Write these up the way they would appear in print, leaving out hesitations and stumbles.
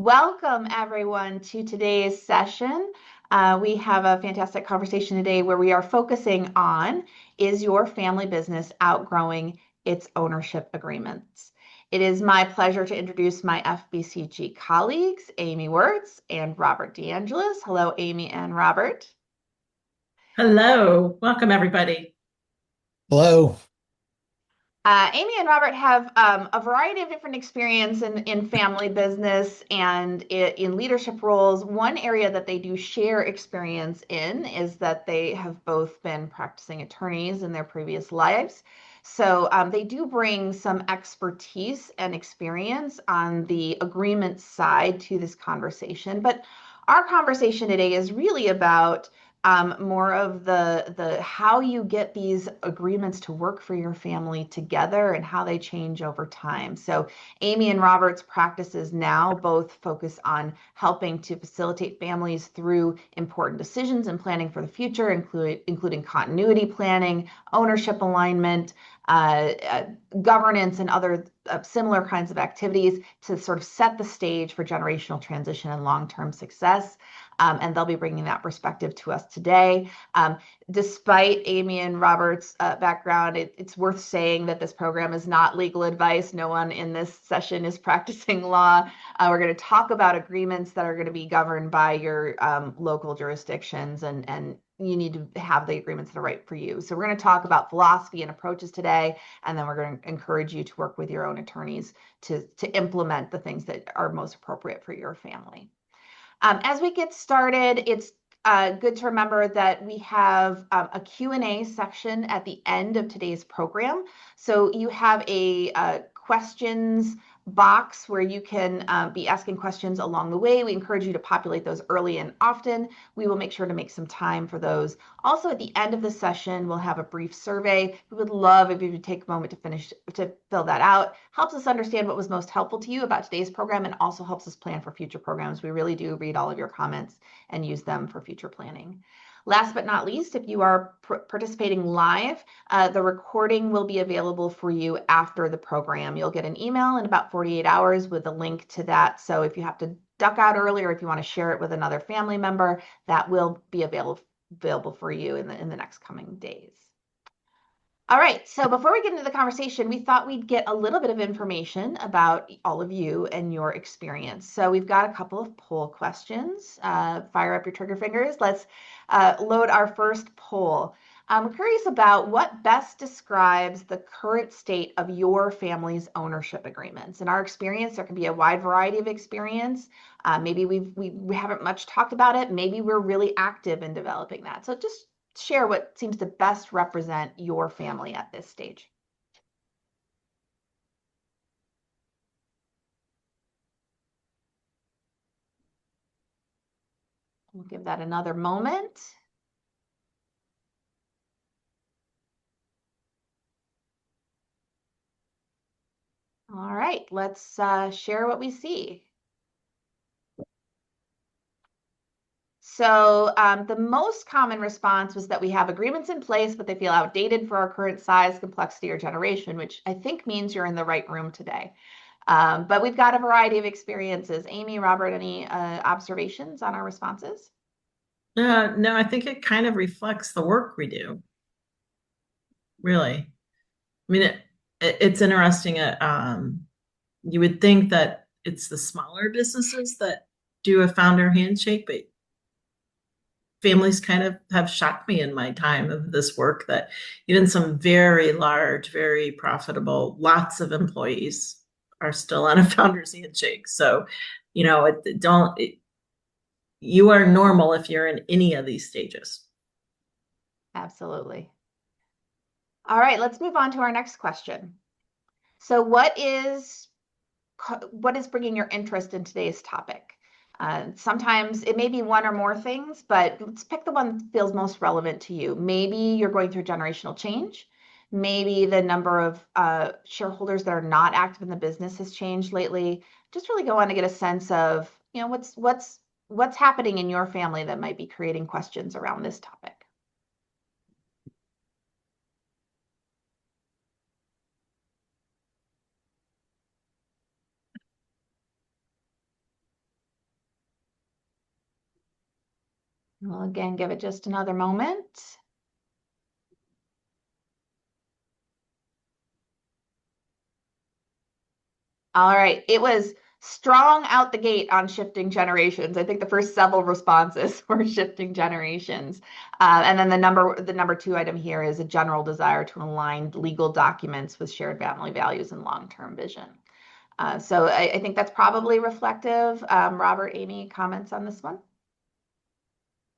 Welcome everyone to today's session. We have a fantastic conversation today where we are focusing on, is your family business outgrowing its ownership agreements? It is my pleasure to introduce my FBCG colleagues, Amy Wirtz and Robert DeAngelis. Hello, Amy and Robert. Hello, welcome everybody. Hello. Amy and Robert have a variety of different experience in family business and in leadership roles. One area that they do share experience in is that they have both been practicing attorneys in their previous lives. So they do bring some expertise and experience on the agreement side to this conversation. But our conversation today is really about more of the how you get these agreements to work for your family together and how they change over time. So Amy and Robert's practices now both focus on helping to facilitate families through important decisions and planning for the future, including continuity planning, ownership alignment, governance, and other similar kinds of activities to sort of set the stage for generational transition and long-term success. And they'll be bringing that perspective to us today. Despite Amy and Robert's background, it's worth saying that this program is not legal advice. No one in this session is practicing law. We're going to talk about agreements that are going to be governed by your local jurisdictions, and you need to have the agreements that are right for you. So we're going to talk about philosophy and approaches today, and then we're going to encourage you to work with your own attorneys to implement the things that are most appropriate for your family. As we get started, it's good to remember that we have a Q&A section at the end of today's program. So you have a questions box where you can be asking questions along the way. We encourage you to populate those early and often. We will make sure to make some time for those. Also, at the end of the session, we'll have a brief survey. We would love if you would take a moment to fill that out. Helps us understand what was most helpful to you about today's program and also helps us plan for future programs. We really do read all of your comments and use them for future planning. Last but not least, if you are participating live, the recording will be available for you after the program. You'll get an email in about 48 hours with a link to that. So if you have to duck out early or if you want to share it with another family member, that will be available for you in the next coming days. All right, so before we get into the conversation, we thought we'd get a little bit of information about all of you and your experience. So we've got a couple of poll questions. Fire up your trigger fingers. Let's load our first poll. I'm curious about what best describes the current state of your family's ownership agreements. In our experience, there can be a wide variety of experience. Maybe we haven't much talked about it. Maybe we're really active in developing that. So just share what seems to best represent your family at this stage. We'll give that another moment. All right, let's share what we see. So the most common response was that we have agreements in place, but they feel outdated for our current size, complexity, or generation, which I think means you're in the right room today. But we've got a variety of experiences. Amy, Robert, any observations on our responses? No, I think it kind of reflects the work we do. Really. I mean, it's interesting. You would think that it's the smaller businesses that do a founder handshake, but families kind of have shocked me in my time of this work that even some very large, very profitable, lots of employees are still on a founder's handshake. So, you know, you are normal if you're in any of these stages. Absolutely. All right, let's move on to our next question. So what is bringing your interest in today's topic? Sometimes it may be one or more things, but let's pick the one that feels most relevant to you. Maybe you're going through generational change. Maybe the number of shareholders that are not active in the business has changed lately. Just really go on to get a sense of, you know, what's happening in your family that might be creating questions around this topic. We'll again give it just another moment. All right, it was strong out the gate on shifting generations. I think the first several responses were shifting generations. And then the number two item here is a general desire to align legal documents with shared family values and long-term vision. So I think that's probably reflective. Robert, Amy, comments on this one?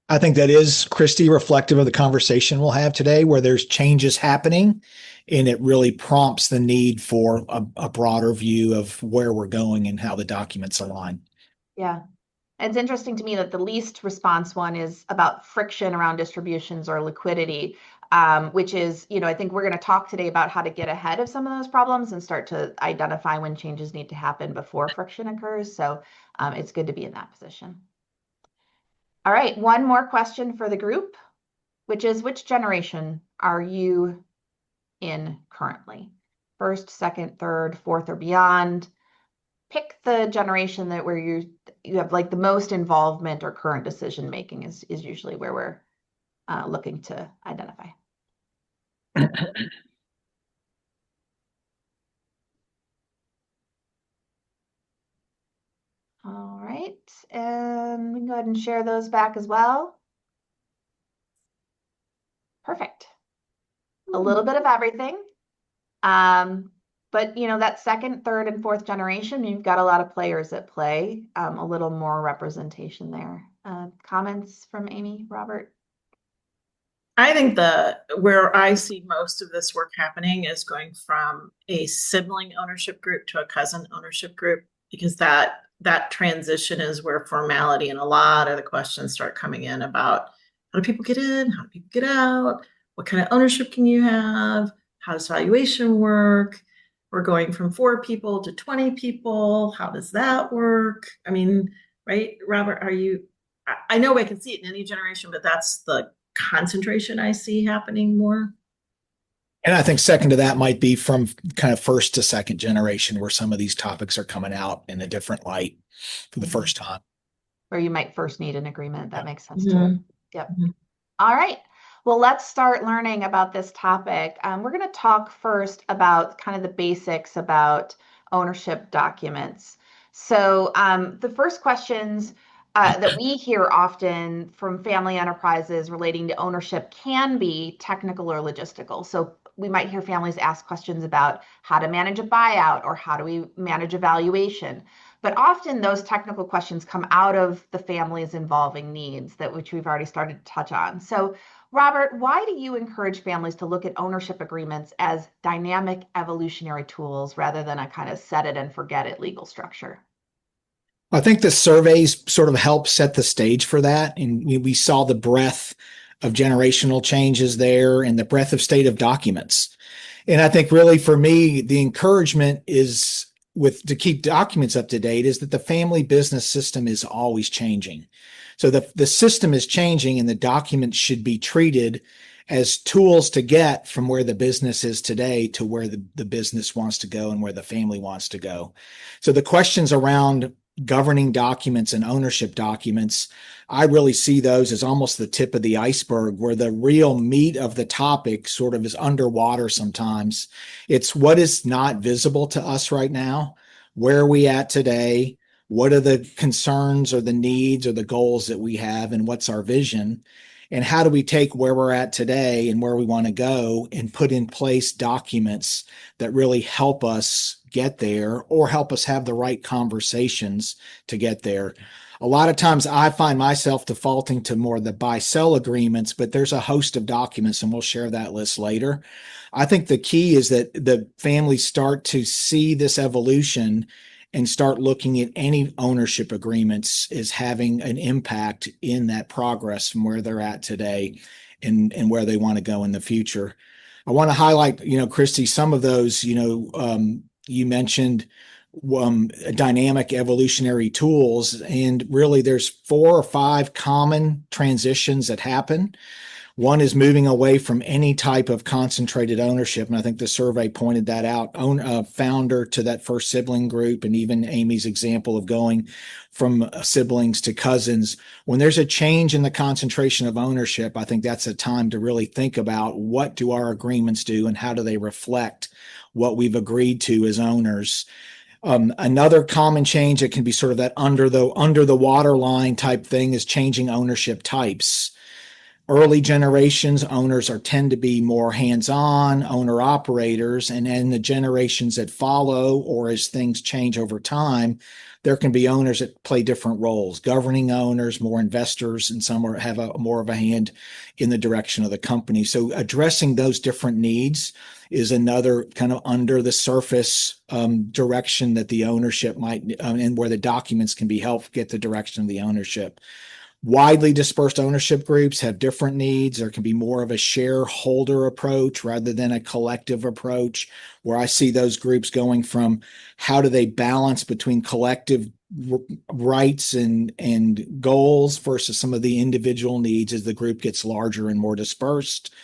I think that is, Kristi, reflective of the conversation we'll have today, where there's changes happening and it really prompts the need for a broader view of where we're going and how the documents align. Yeah. It's interesting to me that the least response one is about friction around distributions or liquidity, which is, I think we're going to talk today about how to get ahead of some of those problems and start to identify when changes need to happen before friction occurs. So it's good to be in that position. All right, one more question for the group, which is, which generation are you in currently? First, second, third, fourth, or beyond? Pick the generation that where you have like the most involvement or current decision making is usually where we're looking to identify. All right, and we can go ahead and share those back as well. Perfect. A little bit of everything. But that second, third, and fourth generation, you've got a lot of players at play, a little more representation there. Comments from Amy, Robert? I think where I see most of this work happening is going from a sibling ownership group to a cousin ownership group, because that transition is where formality and a lot of the questions start coming in about how do people get in, how do people get out, what kind of ownership can you have, how does valuation work? We're going from 4 people to 20 people. How does that work? I mean, right, Robert, I know I can see it in any generation, but that's the concentration I see happening more. And I think second to that might be from kind of first to second generation, where some of these topics are coming out in a different light for the first time. Where you might first need an agreement. That makes sense too. Yep. All right. Well, let's start learning about this topic. We're going to talk first about kind of the basics about ownership documents. So the first questions that we hear often from family enterprises relating to ownership can be technical or logistical. So we might hear families ask questions about how to manage a buyout or how do we manage a valuation. But often those technical questions come out of the family's involving needs, which we've already started to touch on. So Robert, why do you encourage families to look at ownership agreements as dynamic evolutionary tools rather than a kind of set it and forget it legal structure? I think the surveys sort of help set the stage for that. And we saw the breadth of generational changes there and the breadth of state of documents. And I think really for me, the encouragement is to keep documents up to date is that the family business system is always changing. So the system is changing and the documents should be treated as tools to get from where the business is today to where the business wants to go and where the family wants to go. So the questions around governing documents and ownership documents, I really see those as almost the tip of the iceberg, where the real meat of the topic sort of is underwater sometimes. It's what is not visible to us right now. Where are we at today? What are the concerns or the needs or the goals that we have, and what's our vision? And how do we take where we're at today and where we want to go and put in place documents that really help us get there or help us have the right conversations to get there? A lot of times I find myself defaulting to more the buy-sell agreements, but there's a host of documents, and we'll share that list later. I think the key is that the families start to see this evolution and start looking at any ownership agreements as having an impact in that progress from where they're at today and where they want to go in the future. I want to highlight, Kristi, some of those, you mentioned dynamic evolutionary tools, and really there's 4 or 5 common transitions that happen. One is moving away from any type of concentrated ownership. And I think the survey pointed that out. Founder to that first sibling group, and even Amy's example of going from siblings to cousins. When there's a change in the concentration of ownership, I think that's a time to really think about what do our agreements do and how do they reflect what we've agreed to as owners. Another common change that can be sort of that under the waterline type thing is changing ownership types. Early generations owners tend to be more hands-on owner operators, and then the generations that follow, or as things change over time, there can be owners that play different roles, governing owners, more investors, and some have more of a hand in the direction of the company. So addressing those different needs is another kind of under the surface direction that the ownership might, and where the documents can be helpful get the direction of the ownership. Widely dispersed ownership groups have different needs. There can be more of a shareholder approach rather than a collective approach, where I see those groups going from how do they balance between collective rights and goals versus some of the individual needs as the group gets larger and more dispersed.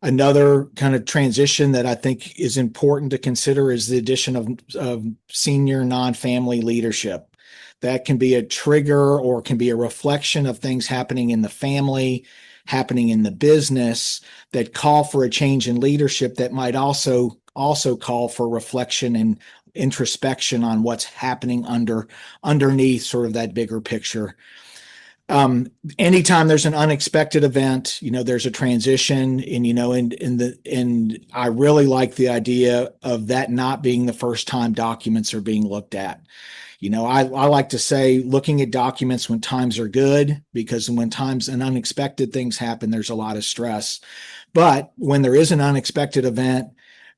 Another kind of transition that I think is important to consider is the addition of senior non-family leadership. That can be a trigger or can be a reflection of things happening in the family, happening in the business, that call for a change in leadership that might also call for reflection and introspection on what's happening underneath sort of that bigger picture. Anytime there's an unexpected event, there's a transition, and I really like the idea of that not being the first time documents are being looked at. I like to say looking at documents when times are good, because when times and unexpected things happen, there's a lot of stress. But when there is an unexpected event,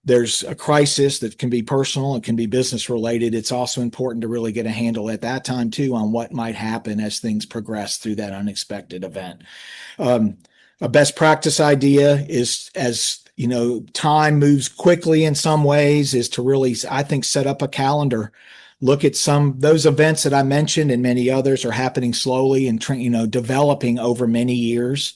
there's a crisis that can be personal, it can be business related. It's also important to really get a handle at that time too on what might happen as things progress through that unexpected event. A best practice idea is, as time moves quickly in some ways, is to really, I think, set up a calendar. Look at those events that I mentioned, and many others are happening slowly and developing over many years.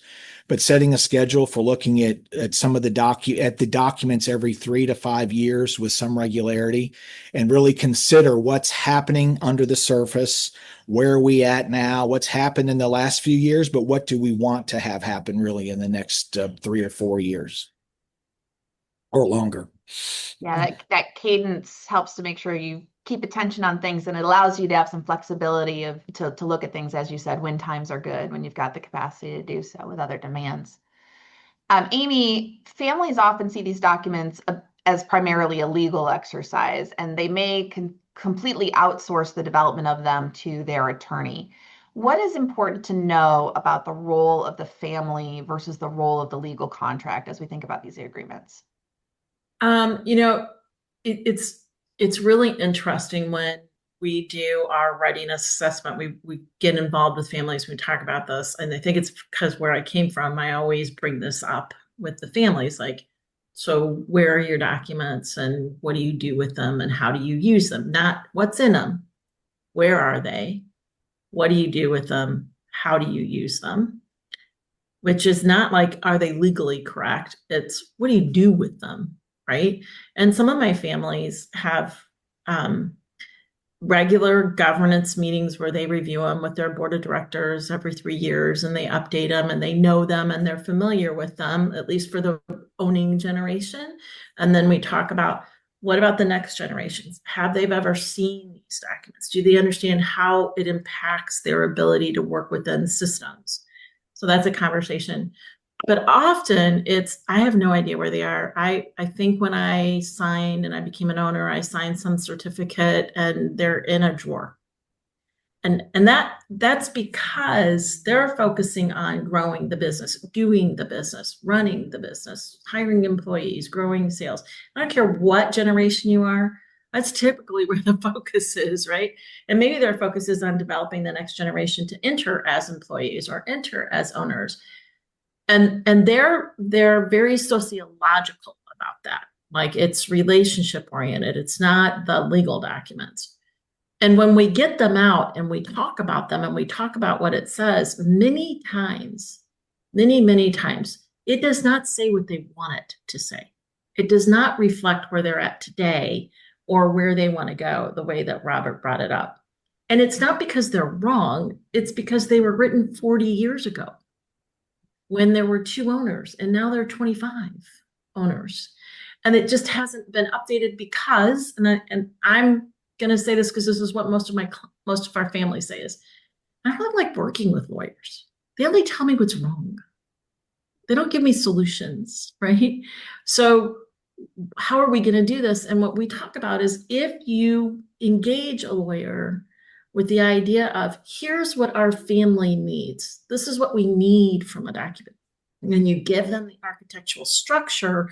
But setting a schedule for looking at some of the documents every 3 to 5 years with some regularity, and really consider what's happening under the surface, where are we at now, what's happened in the last few years, but what do we want to have happen really in the next 3 or 4 years or longer. Yeah, that cadence helps to make sure you keep attention on things, and it allows you to have some flexibility to look at things, as you said, when times are good, when you've got the capacity to do so with other demands. Amy, families often see these documents as primarily a legal exercise, and they may completely outsource the development of them to their attorney. What is important to know about the role of the family versus the role of the legal contract as we think about these agreements? It's really interesting when we do our readiness assessment. We get involved with families, we talk about this, and I think it's because where I came from, I always bring this up with the families, like, so where are your documents and what do you do with them and how do you use them? Not what's in them, where are they, what do you do with them, how do you use them? Which is not like, are they legally correct? It's what do you do with them? Right. And some of my families have regular governance meetings where they review them with their board of directors every 3 years, and they update them and they know them and they're familiar with them, at least for the owning generation. And then we talk about, what about the next generations? Have they ever seen these documents? Do they understand how it impacts their ability to work within systems? So that's a conversation. But often it's, I have no idea where they are. I think when I signed and I became an owner, I signed some certificate and they're in a drawer. And that's because they're focusing on growing the business, doing the business, running the business, hiring employees, growing sales. I don't care what generation you are. That's typically where the focus is, right? And maybe their focus is on developing the next generation to enter as employees or enter as owners. And they're very sociological about that. Like, it's relationship oriented. It's not the legal documents. And when we get them out and we talk about them and we talk about what it says, many times many, many times, it does not say what they want it to say. It does not reflect where they're at today or where they want to go, the way that Robert brought it up. And it's not because they're wrong, it's because they were written 40 years ago when there were 2 owners, and now there are 25 owners. And it just hasn't been updated because, and I'm going to say this because this is what most of our family say is, I don't like working with lawyers. They only tell me what's wrong. They don't give me solutions, right? So how are we going to do this? And what we talk about is, if you engage a lawyer with the idea of, here's what our family needs, this is what we need from a document, and then you give them the architectural structure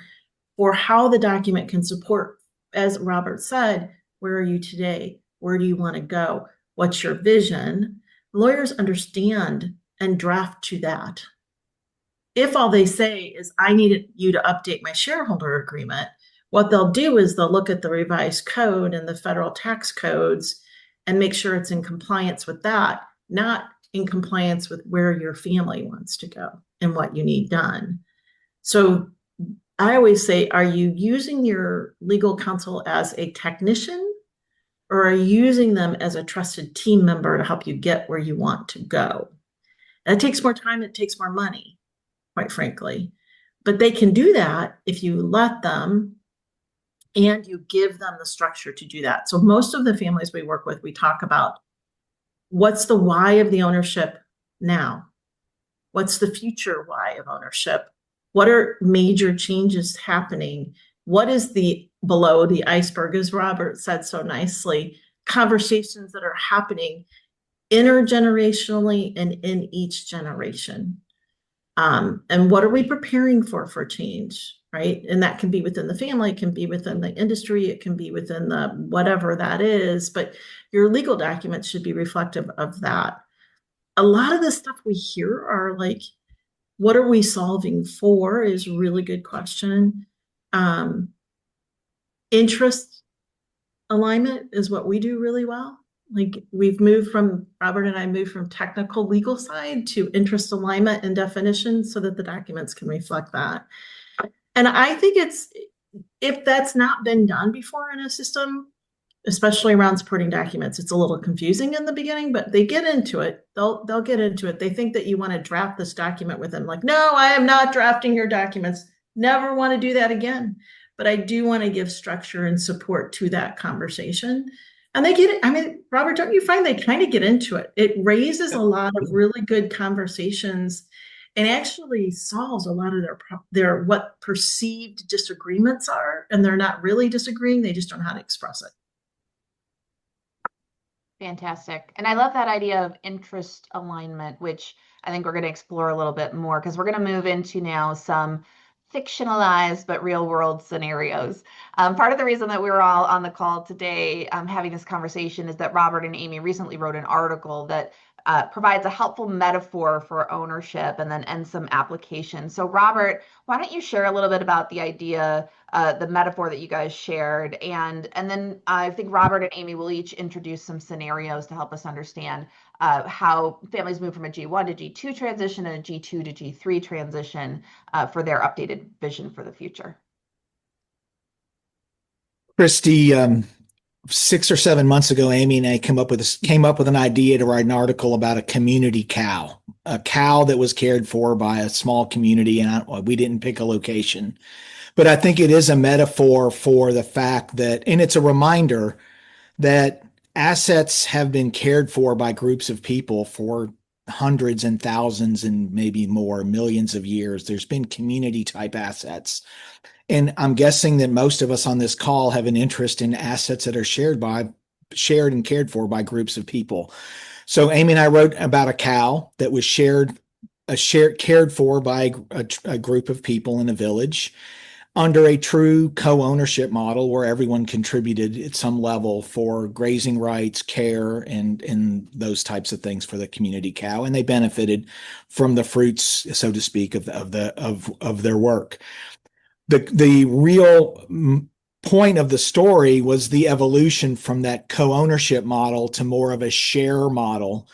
for how the document can support, as Robert said, where are you today? Where do you want to go? What's your vision? Lawyers understand and draft to that. If all they say is, I need you to update my shareholder agreement, what they'll do is they'll look at the revised code and the federal tax codes and make sure it's in compliance with that, not in compliance with where your family wants to go and what you need done. So I always say, are you using your legal counsel as a technician, or are you using them as a trusted team member to help you get where you want to go? That takes more time, it takes more money, quite frankly. But they can do that if you let them and you give them the structure to do that. So most of the families we work with, we talk about, what's the why of the ownership now? What's the future why of ownership? What are major changes happening? What is the below the iceberg, as Robert said so nicely, conversations that are happening intergenerationally and in each generation? And what are we preparing for change, right? And that can be within the family, it can be within the industry, it can be within the whatever that is, but your legal documents should be reflective of that. A lot of the stuff we hear are like, what are we solving for is a really good question. Interest alignment is what we do really well. Like, Robert and I moved from technical legal side to interest alignment and definition so that the documents can reflect that. And I think if that's not been done before in a system, especially around supporting documents, it's a little confusing in the beginning, but they get into it. They'll get into it. They think that you want to draft this document with them. Like, no, I am not drafting your documents. Never want to do that again. But I do want to give structure and support to that conversation. And they get it. I mean, Robert, don't you find they kind of get into it? It raises a lot of really good conversations and actually solves a lot of their what perceived disagreements are. And they're not really disagreeing. They just don't know how to express it. Fantastic. And I love that idea of interest alignment, which I think we're going to explore a little bit more, because we're going to move into now some fictionalized but real world scenarios. Part of the reason that we were all on the call today having this conversation is that Robert and Amy recently wrote an article that provides a helpful metaphor for ownership and some application. So Robert, why don't you share a little bit about the idea, the metaphor that you guys shared, and then I think Robert and Amy will each introduce some scenarios to help us understand how families move from a G1 to G2 transition and a G2 to G3 transition for their updated vision for the future. Kristi, 6 or 7 months ago, Amy and I came up with an idea to write an article about a community cow, a cow that was cared for by a small community, and we didn't pick a location. But I think it is a metaphor for the fact that, and it's a reminder that assets have been cared for by groups of people for hundreds and thousands and maybe more, millions of years. There's been community type assets. And I'm guessing that most of us on this call have an interest in assets that are shared and cared for by groups of people. So Amy and I wrote about a cow that was cared for by a group of people in a village under a true co-ownership model where everyone contributed at some level for grazing rights, care, and those types of things for the community cow. And they benefited from the fruits, so to speak, of their work. The real point of the story was the evolution from that co-ownership model to more of a share model,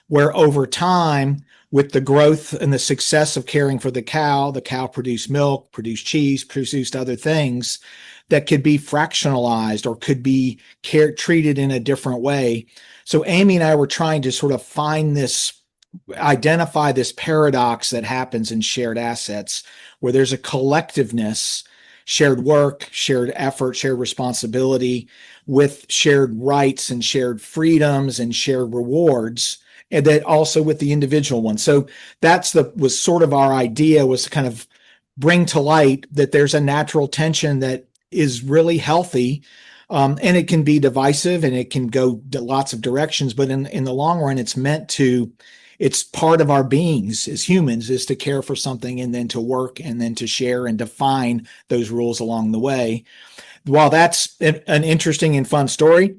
where over time, with the growth and the success of caring for the cow produced milk, produced cheese, produced other things that could be fractionalized or could be treated in a different way. So Amy and I were trying to sort of identify this paradox that happens in shared assets, where there's a collectiveness, shared work, shared effort, shared responsibility, with shared rights and shared freedoms and shared rewards, and that also with the individual one. So was sort of our idea, was to kind of bring to light that there's a natural tension that is really healthy. And it can be divisive and it can go lots of directions, but in the long run, it's part of our beings as humans, is to care for something and then to work and then to share and define those rules along the way. While that's an interesting and fun story,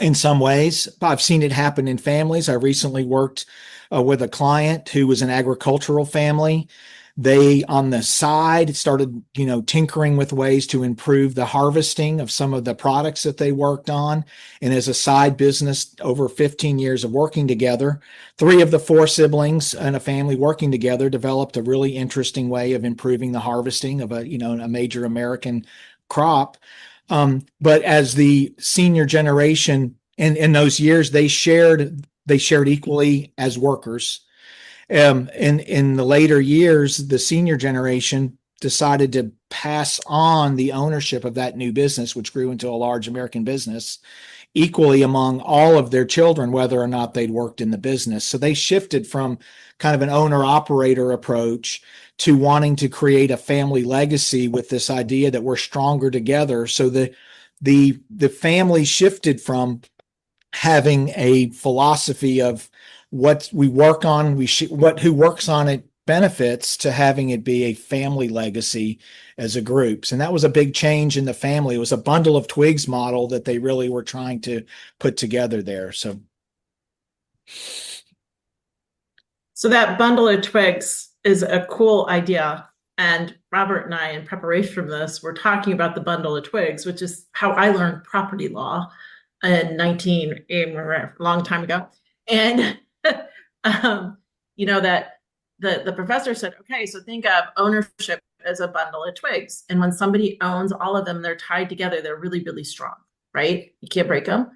in some ways, I've seen it happen in families. I recently worked with a client who was an agricultural family. They, on the side, started, tinkering with ways to improve the harvesting of some of the products that they worked on. And as a side business, over 15 years of working together, 3 of the 4 siblings in a family working together developed a really interesting way of improving the harvesting of a major American crop. But as the senior generation, in those years, they shared equally as workers. In the later years, the senior generation decided to pass on the ownership of that new business, which grew into a large American business, equally among all of their children, whether or not they'd worked in the business. So they shifted from kind of an owner-operator approach to wanting to create a family legacy with this idea that we're stronger together. So the family shifted from having a philosophy of what we work on, who works on it benefits, to having it be a family legacy as a group. And that was a big change in the family. It was a bundle of twigs model that they really were trying to put together there. So that bundle of twigs is a cool idea. And Robert and I, in preparation for this, were talking about the bundle of twigs, which is how I learned property law in a long time ago. And that the professor said, okay, so think of ownership as a bundle of twigs. And when somebody owns all of them, they're tied together, they're really, really strong, right? You can't break them.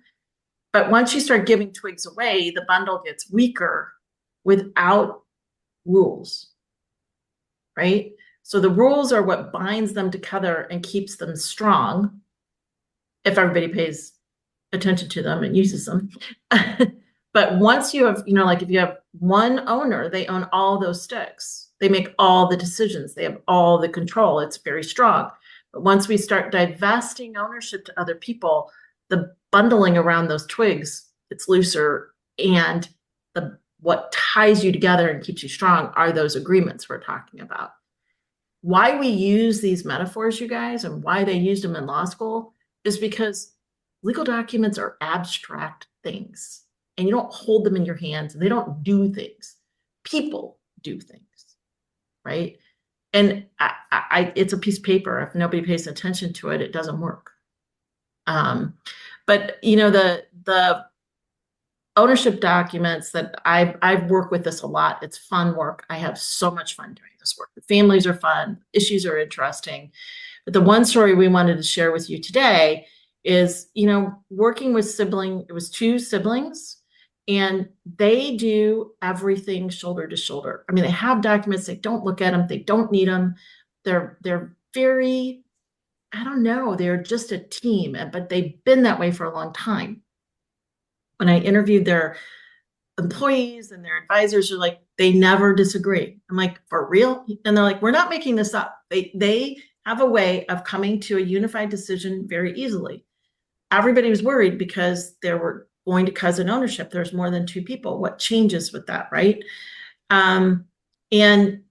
But once you start giving twigs away, the bundle gets weaker without rules, right? So the rules are what binds them together and keeps them strong, if everybody pays attention to them and uses them. But once you have, if you have one owner, they own all those sticks. They make all the decisions. They have all the control. It's very strong. But once we start divesting ownership to other people, the bundling around those twigs, it's looser. And what ties you together and keeps you strong are those agreements we're talking about. Why we use these metaphors, you guys, and why they used them in law school is because legal documents are abstract things. And you don't hold them in your hands, and they don't do things. People do things, right? And it's a piece of paper. If nobody pays attention to it, it doesn't work. But the ownership documents that I've worked with this a lot. It's fun work. I have so much fun doing this work. The families are fun. Issues are interesting. But the one story we wanted to share with you today is, working with it was 2 siblings. And they do everything shoulder to shoulder. I mean, they have documents. They don't look at them. They don't need them. They're very, I don't know, they're just a team, but they've been that way for a long time. When I interviewed their employees and their advisors, are like, they never disagree. I'm like, for real? And they're like, we're not making this up. They have a way of coming to a unified decision very easily. Everybody was worried because there were going to cousin ownership. There's more than 2 people. What changes with that, right? And in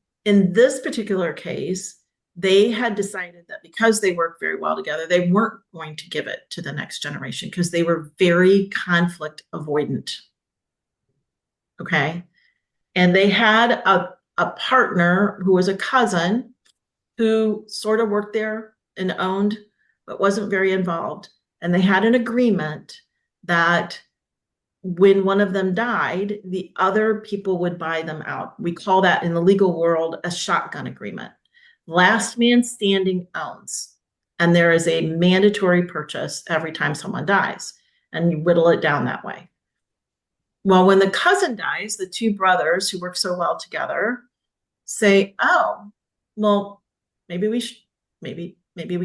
this particular case, they had decided that because they worked very well together, they weren't going to give it to the next generation because they were very conflict avoidant. Okay. And they had a partner who was a cousin who sort of worked there and owned, but wasn't very involved. And they had an agreement that when one of them died, the other people would buy them out. We call that in the legal world a shotgun agreement. Last man standing owns, and there is a mandatory purchase every time someone dies, and you whittle it down that way. Well, when the cousin dies, the two brothers who work so well together say, oh, well, maybe we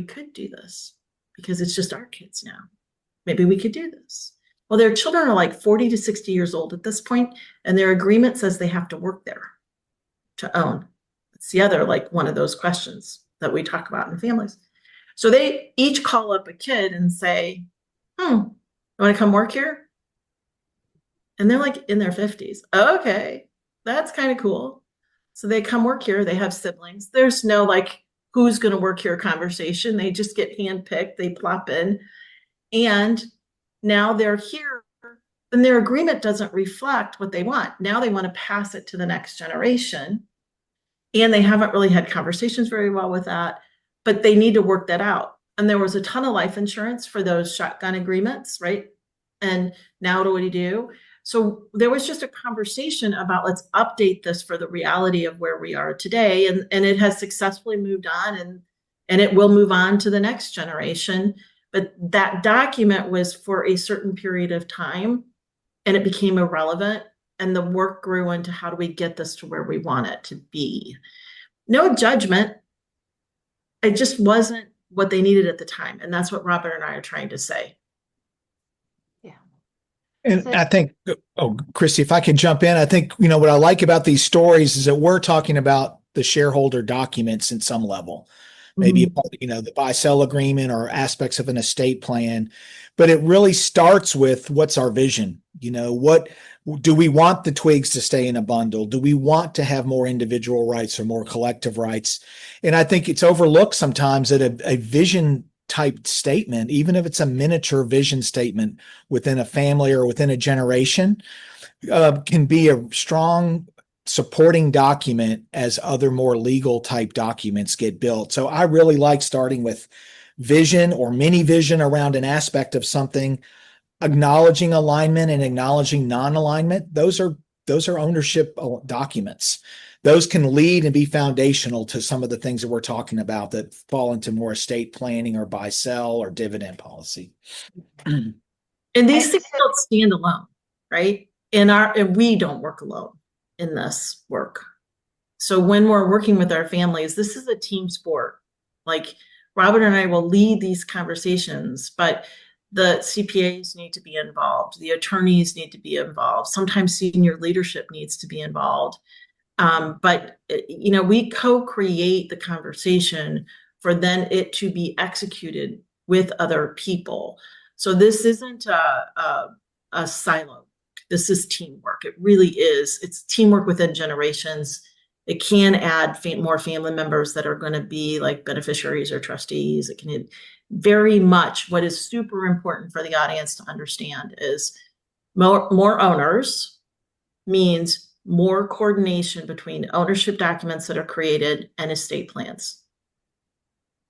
could do this because it's just our kids now. Maybe we could do this. Well, their children are like 40 to 60 years old at this point, and their agreement says they have to work there to own. It's the other, like, one of those questions that we talk about in families. So they each call up a kid and say, you want to come work here? And they're like in their 50s. Okay, that's kind of cool. So they come work here. They have siblings. There's no like, who's going to work here conversation. They just get handpicked. They plop in. And now they're here. Then their agreement doesn't reflect what they want. Now they want to pass it to the next generation. And they haven't really had conversations very well with that, but they need to work that out. And there was a ton of life insurance for those shotgun agreements, right? And now what do we do? So there was just a conversation about, let's update this for the reality of where we are today. And it has successfully moved on, and it will move on to the next generation. But that document was for a certain period of time, and it became irrelevant. And the work grew into, how do we get this to where we want it to be? No judgment. It just wasn't what they needed at the time. And that's what Robert and I are trying to say. Yeah. And I think, Kristi, if I can jump in, I think, what I like about these stories is that we're talking about the shareholder documents in some level, maybe, the buy-sell agreement or aspects of an estate plan, but it really starts with, what's our vision? What do we want the twigs to stay in a bundle? Do we want to have more individual rights or more collective rights? And I think it's overlooked sometimes that a vision type statement, even if it's a miniature vision statement within a family or within a generation, can be a strong supporting document as other more legal type documents get built. So I really like starting with vision or mini vision around an aspect of something, acknowledging alignment and acknowledging non-alignment. Those are ownership documents. Those can lead and be foundational to some of the things that we're talking about that fall into more estate planning or buy-sell or dividend policy. And these things don't stand alone, right? And we don't work alone in this work. So when we're working with our families, this is a team sport. Like, Robert and I will lead these conversations, but the CPAs need to be involved. The attorneys need to be involved. Sometimes senior leadership needs to be involved. But we co-create the conversation for then it to be executed with other people. So this isn't a silo. This is teamwork. It really is. It's teamwork within generations. It can add more family members that are going to be like beneficiaries or trustees. It can very much, what is super important for the audience to understand is more owners means more coordination between ownership documents that are created and estate plans.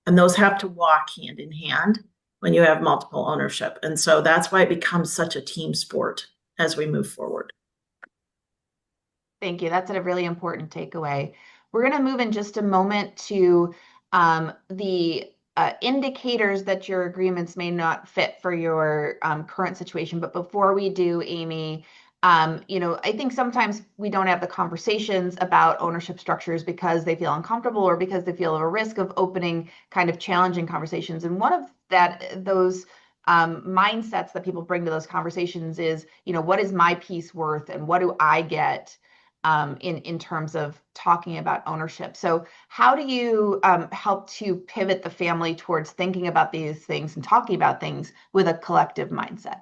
And those have to walk hand in hand when you have multiple ownership. And so that's why it becomes such a team sport as we move forward. Thank you. That's a really important takeaway. We're going to move in just a moment to the indicators that your agreements may not fit for your current situation. But before we do, Amy, I think sometimes we don't have the conversations about ownership structures because they feel uncomfortable or because they feel a risk of opening kind of challenging conversations. And one of those mindsets that people bring to those conversations is, what is my piece worth and what do I get in terms of talking about ownership? So how do you help to pivot the family towards thinking about these things and talking about things with a collective mindset?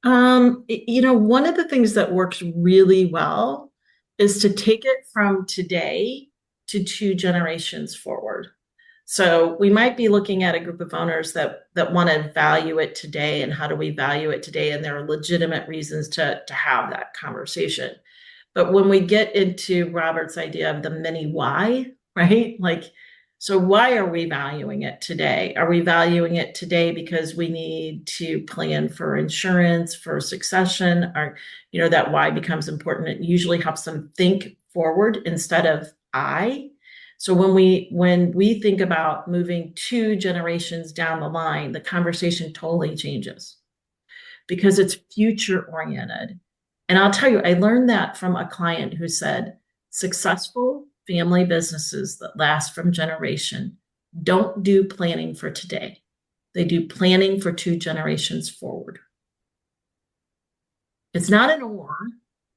One of the things that works really well is to take it from today to 2 generations forward. So we might be looking at a group of owners that want to value it today, and how do we value it today? And there are legitimate reasons to have that conversation. But when we get into Robert's idea of the many why, right? Like, So why are we valuing it today? Are we valuing it today because we need to plan for insurance, for succession? Or, that why becomes important. It usually helps them think forward instead of I. So when we think about moving 2 generations down the line, the conversation totally changes because it's future oriented. And I'll tell you, I learned that from a client who said, successful family businesses that last from generation don't do planning for today. They do planning for 2 generations forward. It's not an or.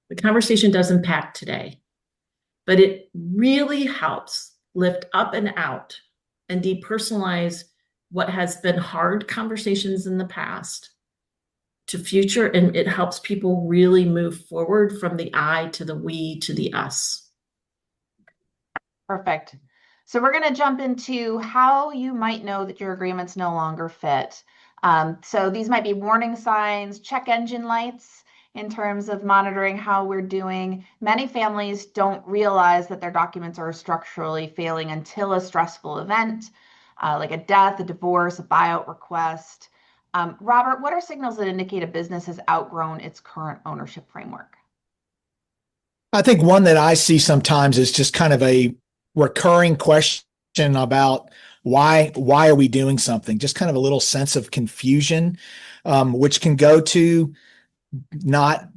The conversation does impact today, but it really helps lift up and out and depersonalize what has been hard conversations in the past to future, and it helps people really move forward from the I to the we to the us. Perfect. So we're going to jump into how you might know that your agreements no longer fit. So these might be warning signs, check engine lights in terms of monitoring how we're doing. Many families don't realize that their documents are structurally failing until a stressful event, like a death, a divorce, a buyout request. Robert, what are signals that indicate a business has outgrown its current ownership framework? I think one that I see sometimes is just kind of a recurring question about why are we doing something? Just kind of a little sense of confusion, which can go to not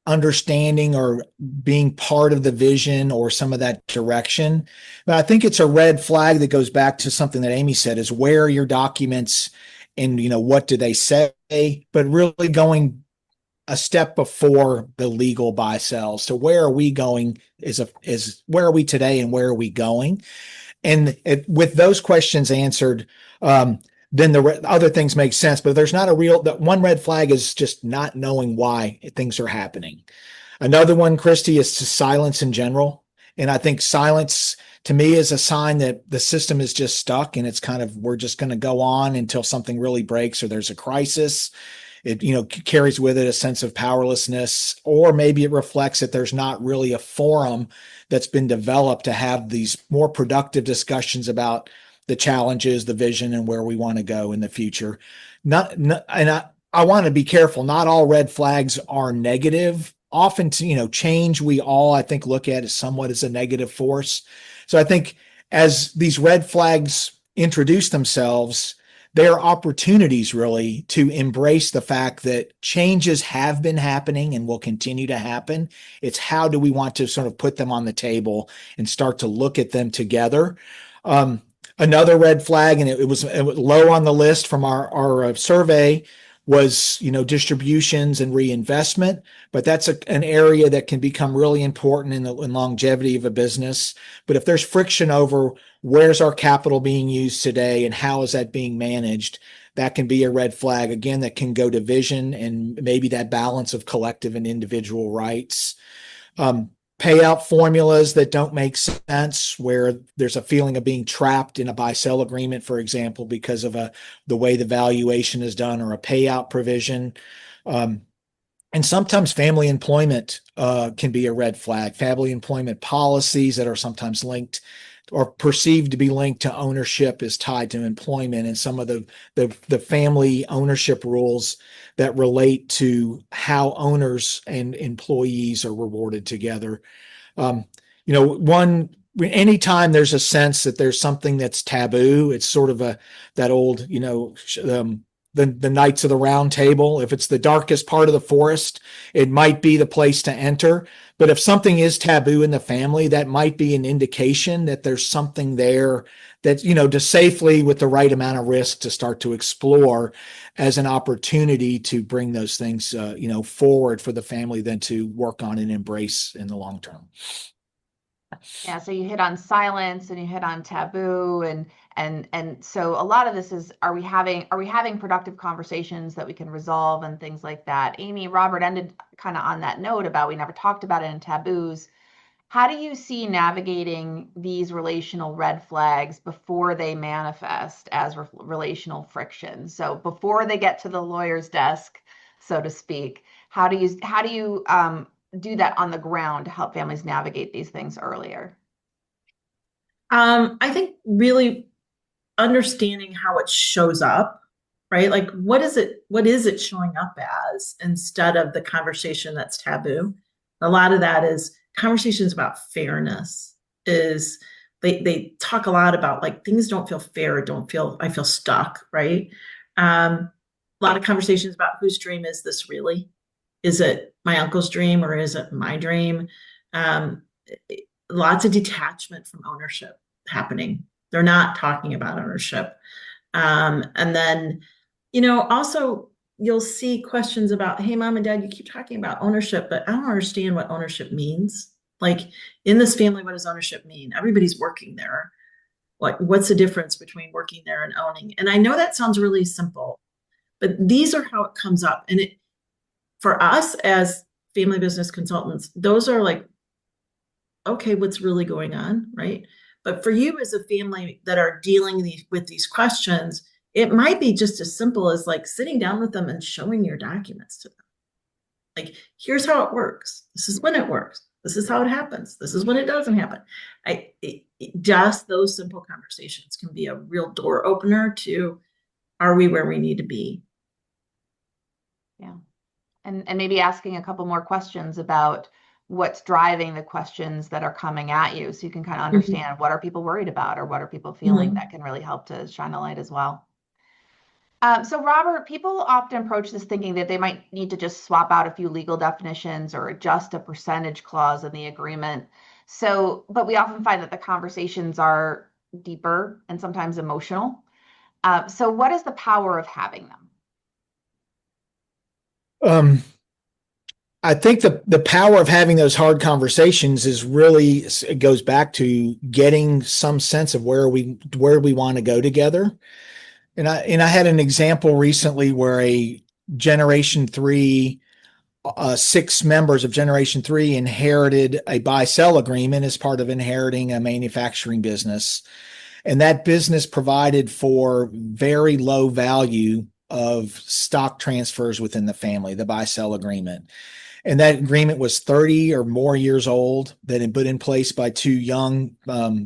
understanding or being part of the vision or some of that direction. But I think it's a red flag that goes back to something that Amy said, is where are your documents and, what do they say? But really going a step before the legal buy sell. So where are we going is where are we today and where are we going? And with those questions answered, then the other things make sense. But there's not that one red flag is just not knowing why things are happening. Another one, Kristi, is to silence in general. And I think silence to me is a sign that the system is just stuck and it's kind of, we're just going to go on until something really breaks or there's a crisis. It, carries with it a sense of powerlessness, or maybe it reflects that there's not really a forum that's been developed to have these more productive discussions about the challenges, the vision, and where we want to go in the future. And I want to be careful. Not all red flags are negative. Often, change we all, I think, look at as somewhat as a negative force. So I think as these red flags introduce themselves, there are opportunities really to embrace the fact that changes have been happening and will continue to happen. It's how do we want to sort of put them on the table and start to look at them together. Another red flag, and it was low on the list from our survey, was distributions and reinvestment, but that's an area that can become really important in longevity of a business. But if there's friction over where's our capital being used today and how is that being managed, that can be a red flag again that can go to vision and maybe that balance of collective and individual rights. Payout formulas that don't make sense, where there's a feeling of being trapped in a buy-sell agreement, for example, because of the way the valuation is done or a payout provision. And sometimes family employment can be a red flag. Family employment policies that are sometimes linked or perceived to be linked to ownership is tied to employment, and some of the family ownership rules that relate to how owners and employees are rewarded together. Anytime there's a sense that there's something that's taboo, it's sort of that old, the Knights of the Round Table. If it's the darkest part of the forest, it might be the place to enter. But if something is taboo in the family, that might be an indication that there's something there that, to safely, with the right amount of risk, to start to explore as an opportunity to bring those things, forward for the family, then to work on and embrace in the long term. Yeah, so you hit on silence and you hit on taboo, and so a lot of this is, are we having productive conversations that we can resolve and things like that. Amy, Robert ended kind of on that note about we never talked about it in taboos. How do you see navigating these relational red flags before they manifest as relational friction? So before they get to the lawyer's desk, so to speak, how do you do that on the ground to help families navigate these things earlier? I think really understanding how it shows up, right? Like what is it showing up as instead of the conversation that's taboo? A lot of that is conversations about fairness. Is they talk a lot about like things don't feel fair, I feel stuck, right? A lot of conversations about whose dream is this really? Is it my uncle's dream or is it my dream? Um, Lots of detachment from ownership happening. They're not talking about ownership. And then, also you'll see questions about, hey, mom and dad, you keep talking about ownership, but I don't understand what ownership means. Like in this family, what does ownership mean? Everybody's working there. Like, what's the difference between working there and owning? And I know that sounds really simple, but these are how it comes up. And it, for us as family business consultants, those are like, okay, what's really going on, right? But for you as a family that are dealing with these questions, it might be just as simple as like sitting down with them and showing your documents to them. Like, here's how it works. This is when it works. This is how it happens. This is when it doesn't happen. Just those simple conversations can be a real door opener to, are we where we need to be? Yeah. And maybe asking a couple more questions about what's driving the questions that are coming at you, so you can kind of understand what are people worried about or what are people feeling. That can really help to shine a light as well. So Robert, people often approach this thinking that they might need to just swap out a few legal definitions or adjust a percentage clause in the agreement. But we often find that the conversations are deeper and sometimes emotional. So what is the power of having them? I think the power of having those hard conversations is really, it goes back to getting some sense of where we want to go together. And I had an example recently where a Generation 3, 6 members of Generation 3 inherited a buy-sell agreement as part of inheriting a manufacturing business. And that business provided for very low value of stock transfers within the family, the buy-sell agreement. And that agreement was 30 or more years old, that had been put in place by two young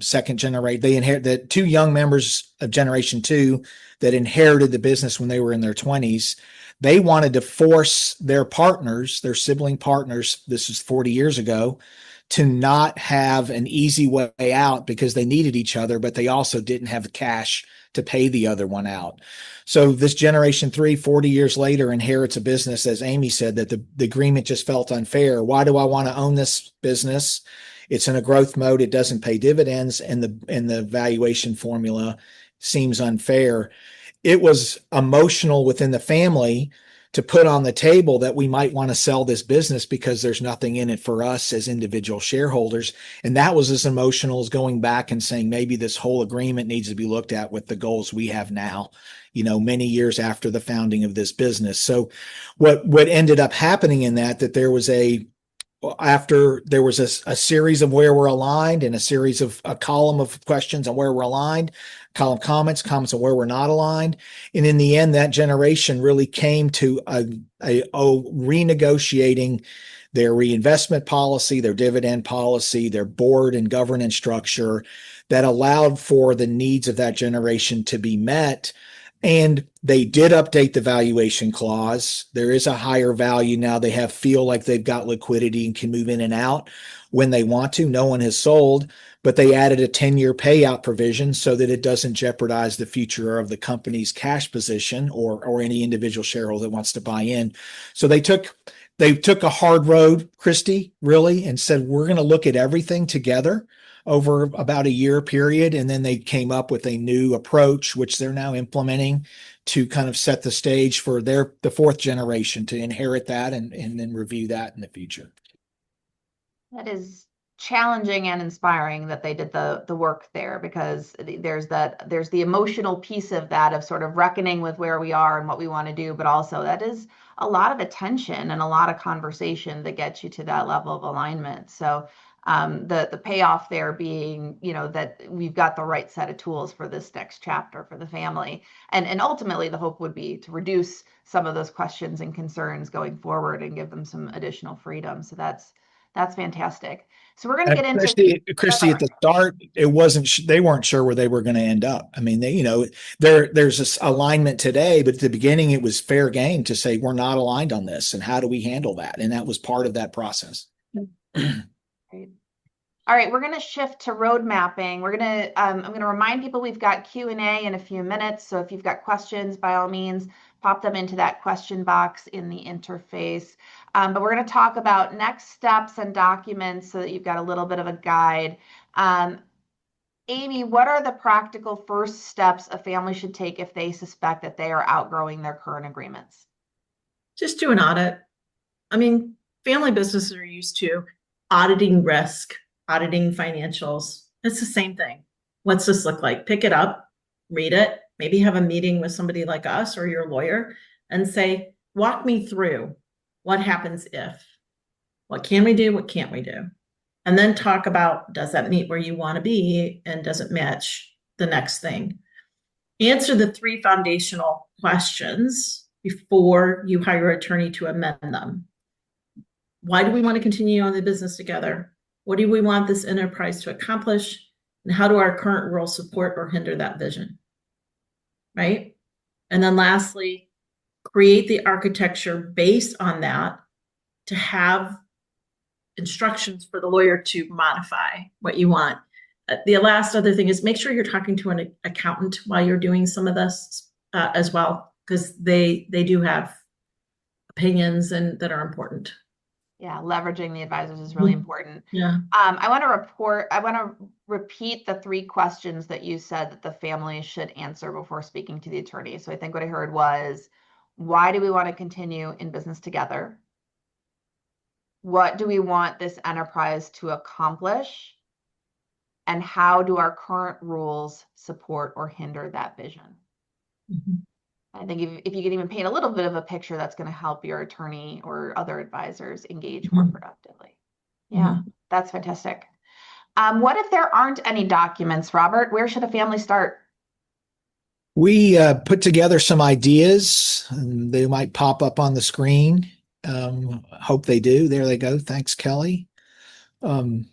second generation. They inherited two young members of Generation 2 that inherited the business when they were in their 20s. They wanted to force their partners, their sibling partners, this is 40 years ago, to not have an easy way out because they needed each other, but they also didn't have the cash to pay the other one out. So this Generation 3, 40 years later, inherits a business, as Amy said, that the agreement just felt unfair. Why do I want to own this business? It's in a growth mode. It doesn't pay dividends, and the valuation formula seems unfair. It was emotional within the family to put on the table that we might want to sell this business because there's nothing in it for us as individual shareholders. And that was as emotional as going back and saying, maybe this whole agreement needs to be looked at with the goals we have now, many years after the founding of this business. So what ended up happening in that there was a series of where we're aligned and a column of questions on where we're aligned, column comments on where we're not aligned. And in the end, that generation really came to renegotiating their reinvestment policy, their dividend policy, their board and governance structure that allowed for the needs of that generation to be met. And they did update the valuation clause. There is a higher value now. They feel like they've got liquidity and can move in and out when they want to. No one has sold, but they added a 10-year payout provision so that it doesn't jeopardize the future of the company's cash position or any individual shareholder that wants to buy in. So they took a hard road, Kristi, really, and said, we're going to look at everything together over about a year period. And then they came up with a new approach, which they're now implementing to kind of set the stage for the fourth generation to inherit that and then review that in the future. That is challenging and inspiring that they did the work there, because there's the emotional piece of that, of sort of reckoning with where we are and what we want to do, but also that is a lot of attention and a lot of conversation that gets you to that level of alignment. So the payoff there being, that we've got the right set of tools for this next chapter for the family. And ultimately the hope would be to reduce some of those questions and concerns going forward and give them some additional freedom. So that's That's fantastic. So we're going to get into Kristi, at the start, it wasn't, they weren't sure where they were going to end up. I mean, there's this alignment today, but at the beginning it was fair game to say, we're not aligned on this. And how do we handle that? And that was part of that process. Great. All right, we're going to shift to road mapping. We're going to, I'm going to remind people we've got Q&A in a few minutes. So if you've got questions, by all means, pop them into that question box in the interface. But we're going to talk about next steps and documents so that you've got a little bit of a guide. Amy, what are the practical first steps a family should take if they suspect that they are outgrowing their current agreements? Just do an audit. I mean, family businesses are used to auditing risk, auditing financials. It's the same thing. What's this look like? Pick it up, read it, maybe have a meeting with somebody like us or your lawyer and say, walk me through what happens if, what can we do, what can't we do? And then talk about, does that meet where you want to be and does it match the next thing? Answer the 3 foundational questions before you hire an attorney to amend them. Why do we want to continue on the business together? What do we want this enterprise to accomplish? And how do our current rules support or hinder that vision? Right? And then lastly, create the architecture based on that to have instructions for the lawyer to modify what you want. The last other thing is make sure you're talking to an accountant while you're doing some of this as well, because they do have opinions and that are important. Yeah, leveraging the advisors is really important. Yeah. I want to repeat the 3 questions that you said that the family should answer before speaking to the attorney. So I think what I heard was, why do we want to continue in business together? What do we want this enterprise to accomplish? And how do our current rules support or hinder that vision? Mm-hmm. I think if you can even paint a little bit of a picture, that's going to help your attorney or other advisors engage more productively. Yeah, that's fantastic. What if there aren't any documents, Robert? Where should a family start? We put together some ideas. And they might pop up on the screen. Hope they do. There they go. Thanks, Kelly. As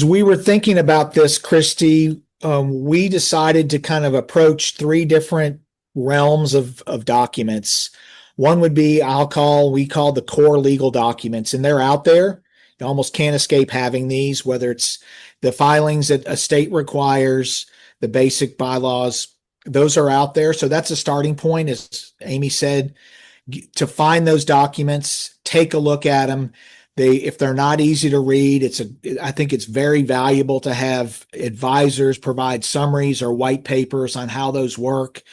we were thinking about this, Kristi, we decided to kind of approach 3 different realms of documents. One would be we call the core legal documents, and they're out there. You almost can't escape having these, whether it's the filings that a state requires, the basic bylaws, those are out there. So that's a starting point, as Amy said, to find those documents, take a look at them. If they're not easy to read, I think it's very valuable to have advisors provide summaries or white papers on how those work.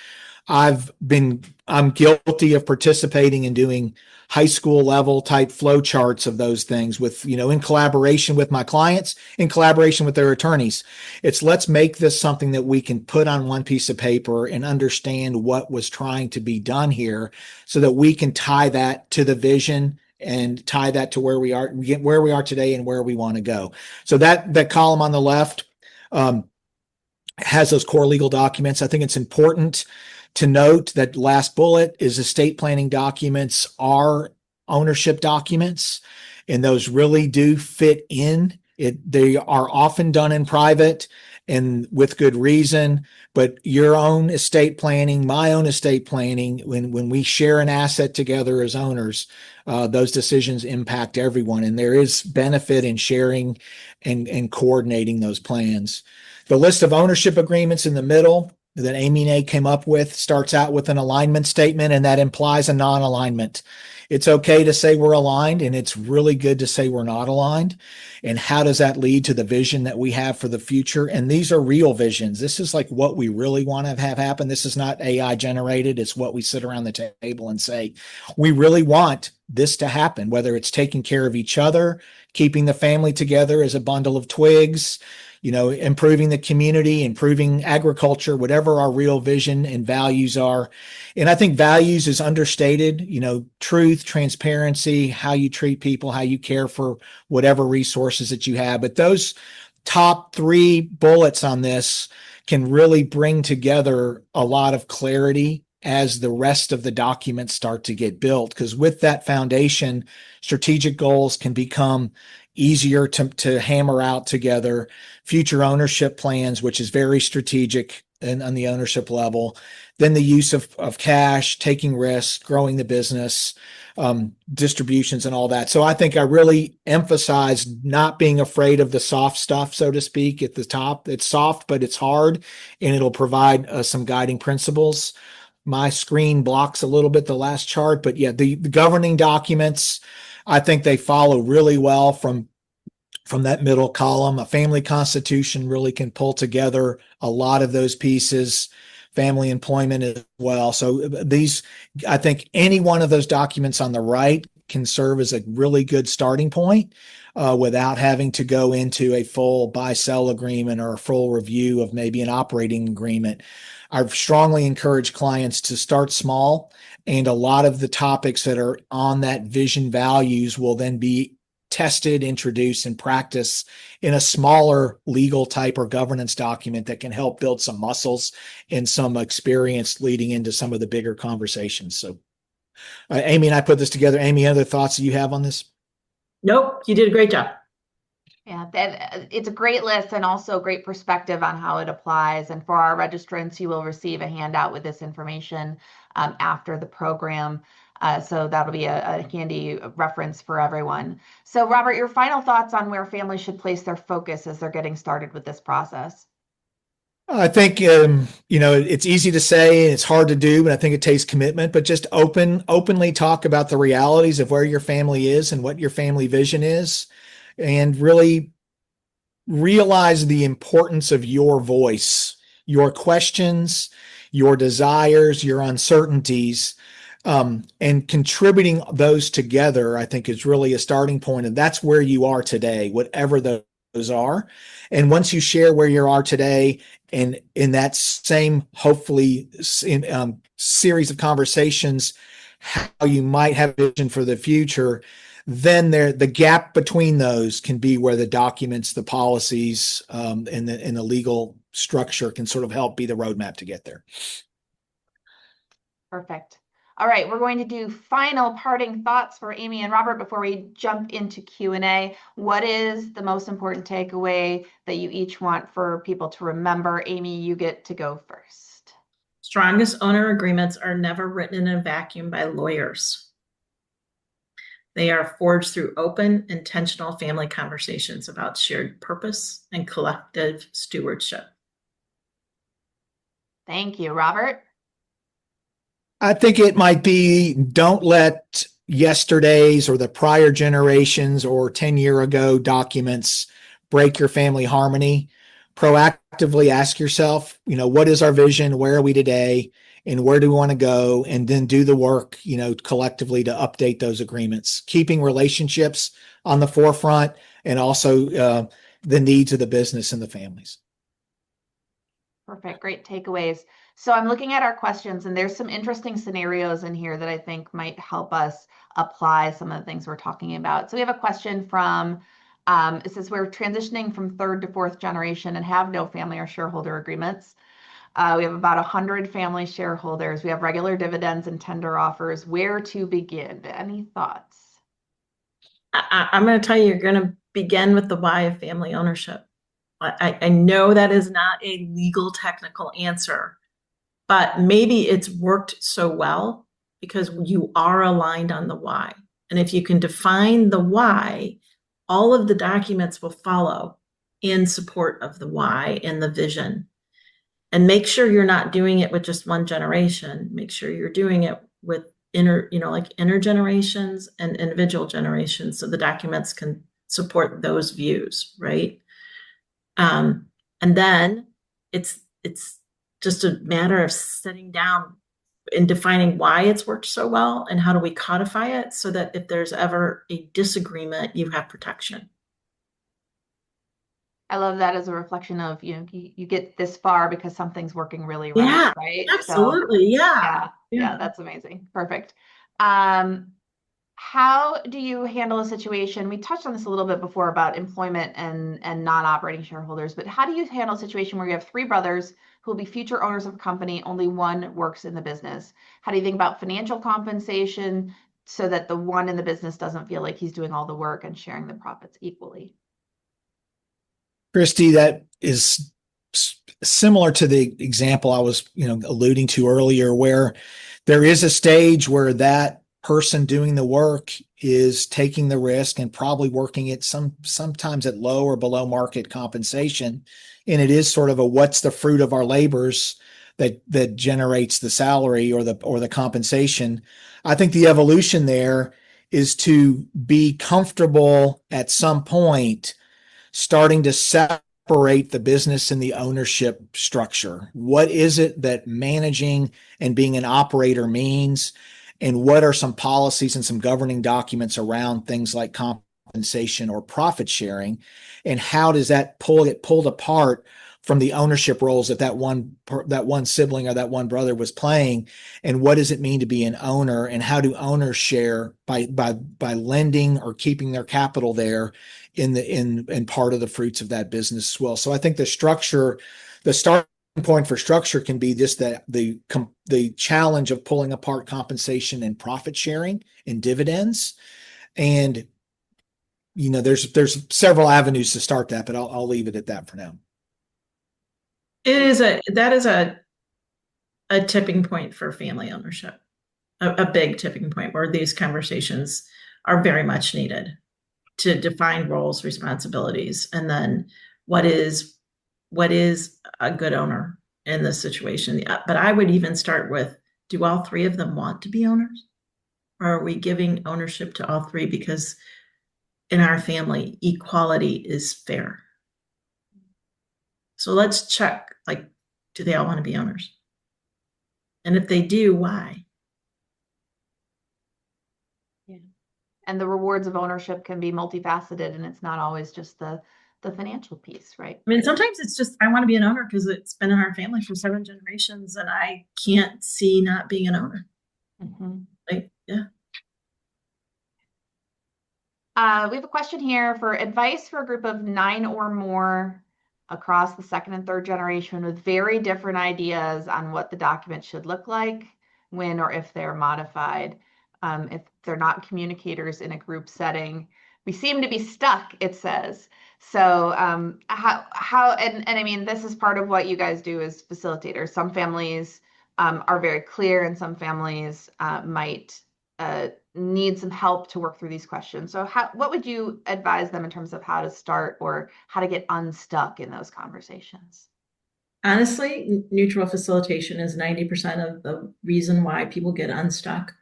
I'm guilty of participating in doing high school level type flow charts of those things with, in collaboration with my clients, in collaboration with their attorneys. Let's make this something that we can put on one piece of paper and understand what was trying to be done here so that we can tie that to the vision and tie that to where we are today and where we want to go. So that column on the left has those core legal documents. I think it's important to note that last bullet is estate planning documents are ownership documents, and those really do fit in. They are often done in private and with good reason, but your own estate planning, my own estate planning, when we share an asset together as owners, those decisions impact everyone, and there is benefit in sharing and coordinating those plans. The list of ownership agreements in the middle that Amy and A came up with starts out with an alignment statement, and that implies a non-alignment. It's okay to say we're aligned, and it's really good to say we're not aligned. And how does that lead to the vision that we have for the future? And these are real visions. This is like what we really want to have happen. This is not AI generated. It's what we sit around the table and say, we really want this to happen, whether it's taking care of each other, keeping the family together as a bundle of twigs, improving the community, improving agriculture, whatever our real vision and values are. And I think values is understated, truth, transparency, how you treat people, how you care for whatever resources that you have. But those top 3 bullets on this can really bring together a lot of clarity as the rest of the documents start to get built. Because with that foundation, strategic goals can become easier to hammer out together. Future ownership plans, which is very strategic and on the ownership level. Then the use of cash, taking risks, growing the business, distributions and all that. So I think I really emphasize not being afraid of the soft stuff, so to speak, at the top. It's soft, but it's hard, and it'll provide some guiding principles. My screen blocks a little bit the last chart, but yeah, the governing documents, I think they follow really well from that middle column. A family constitution really can pull together a lot of those pieces, family employment as well. So these, I think any one of those documents on the right can serve as a really good starting point without having to go into a full buy-sell agreement or a full review of maybe an operating agreement. I strongly encourage clients to start small, and a lot of the topics that are on that vision values will then be tested, introduced, and practiced in a smaller legal type or governance document that can help build some muscles and some experience leading into some of the bigger conversations. So, Amy and I put this together. Amy, other thoughts that you have on this? Nope, you did a great job. Yeah, it's a great list and also great perspective on how it applies. And for our registrants, you will receive a handout with this information after the program. So that'll be a handy reference for everyone. So Robert, your final thoughts on where families should place their focus as they're getting started with this process? I think, it's easy to say and it's hard to do, but I think it takes commitment, but just openly talk about the realities of where your family is and what your family vision is, and really realize the importance of your voice, your questions, your desires, your uncertainties, and contributing those together, I think is really a starting point. And that's where you are today, whatever those are. And once you share where you are today, and in that same, hopefully, series of conversations, how you might have a vision for the future, then the gap between those can be where the documents, the policies, and the legal structure can sort of help be the roadmap to get there. Perfect. All right, we're going to do final parting thoughts for Amy and Robert before we jump into Q&A. What is the most important takeaway that you each want for people to remember? Amy, you get to go first. Strongest owner agreements are never written in a vacuum by lawyers. They are forged through open, intentional family conversations about shared purpose and collective stewardship. Thank you. Robert? I think it might be, don't let yesterday's or the prior generations or 10-year ago documents break your family harmony. Proactively ask yourself, what is our vision? Where are we today? And where do we want to go? And then do the work, collectively to update those agreements, keeping relationships on the forefront, and also the needs of the business and the families. Perfect. Great takeaways. So I'm looking at our questions, and there's some interesting scenarios in here that I think might help us apply some of the things we're talking about. So we have a question from, it says, we're transitioning from third to fourth generation and have no family or shareholder agreements. We have about 100 family shareholders. We have regular dividends and tender offers. Where to begin? Any thoughts? I'm going to tell you, you're going to begin with the why of family ownership. I know that is not a legal technical answer, but maybe it's worked so well because you are aligned on the why. And if you can define the why, all of the documents will follow in support of the why and the vision. And make sure you're not doing it with just one generation. Make sure you're doing it with intergenerations and individual generations, so the documents can support those views, right? And then it's just a matter of sitting down and defining why it's worked so well and how do we codify it so that if there's ever a disagreement, you have protection. I love that as a reflection of, you get this far because something's working really right, right? Absolutely. So, yeah, that's amazing. Perfect. How do you handle a situation? We touched on this a little bit before about employment and non-operating shareholders, but how do you handle a situation where you have three brothers who will be future owners of a company, only one works in the business? How do you think about financial compensation so that the one in the business doesn't feel like he's doing all the work and sharing the profits equally? Kristi, that is similar to the example I was, alluding to earlier, where there is a stage where that person doing the work is taking the risk and probably working at sometimes at low or below market compensation. And it is sort of a what's the fruit of our labors that generates the salary or the compensation. I think the evolution there is to be comfortable at some point starting to separate the business and the ownership structure. What is it that managing and being an operator means? And what are some policies and some governing documents around things like compensation or profit sharing? And how does that get pulled apart from the ownership roles that one sibling or that one brother was playing? And what does it mean to be an owner? And how do owners share by lending or keeping their capital there in part of the fruits of that business as well? So I think the starting point for structure can be just the challenge of pulling apart compensation and profit sharing and dividends. And there's several avenues to start that, but I'll leave it at that for now. That is a tipping point for family ownership, a big tipping point where these conversations are very much needed to define roles, responsibilities, and then what is a good owner in this situation. But I would even start with, do all three of them want to be owners? Or are we giving ownership to all three because in our family, equality is fair? So let's check, do they all want to be owners? And if they do, why? Yeah. And the rewards of ownership can be multifaceted, and it's not always just the financial piece, right? I mean, sometimes it's just, I want to be an owner because it's been in our family for 7 generations and I can't see not being an owner. Mm-hmm. Yeah. We have a question here for advice for a group of 9 or more across the second and third generation with very different ideas on what the document should look like when or if they're modified. If they're not communicators in a group setting, we seem to be stuck, it says. So how and I mean, this is part of what you guys do as facilitators. Some families are very clear, and some families might need some help to work through these questions. So what would you advise them in terms of how to start or how to get unstuck in those conversations? Honestly, neutral facilitation is 90% of the reason why people get unstuck.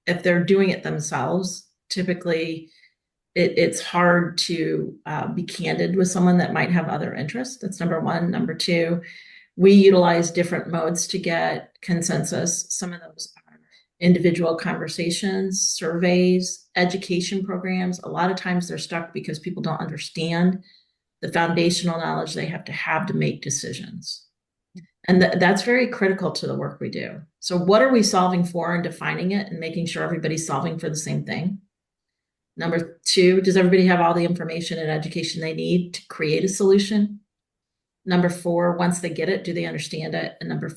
If they're doing it themselves, typically it's hard to be candid with someone that might have other interests. That's number one. Number two, we utilize different modes to get consensus. Some of those are individual conversations, surveys, education programs. A lot of times they're stuck because people don't understand the foundational knowledge they have to make decisions. And that's very critical to the work we do. So what are we solving for and defining it and making sure everybody's solving for the same thing? Number two, does everybody have all the information and education they need to create a solution? Number four, once they get it, do they understand it? And number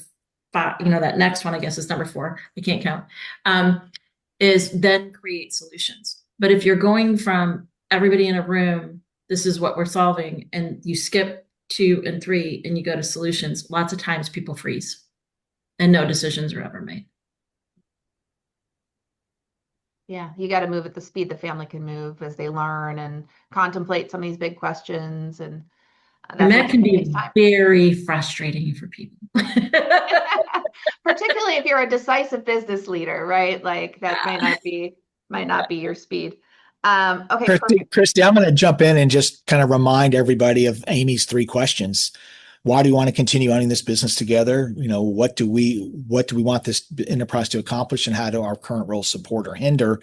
five, that next one, I guess, is number four. I can't count. Is then create solutions. But if you're going from everybody in a room, this is what we're solving, and you skip 2 and 3 and you go to solutions, lots of times people freeze and no decisions are ever made. Yeah, you got to move at the speed the family can move as they learn and contemplate some of these big questions. And that can be very frustrating for people. Particularly if you're a decisive business leader, right? Like that might not be your speed. Okay. Kristi, I'm going to jump in and just kind of remind everybody of Amy's 3 questions. Why do we want to continue owning this business together? What do we want this enterprise to accomplish, and how do our current roles support or hinder?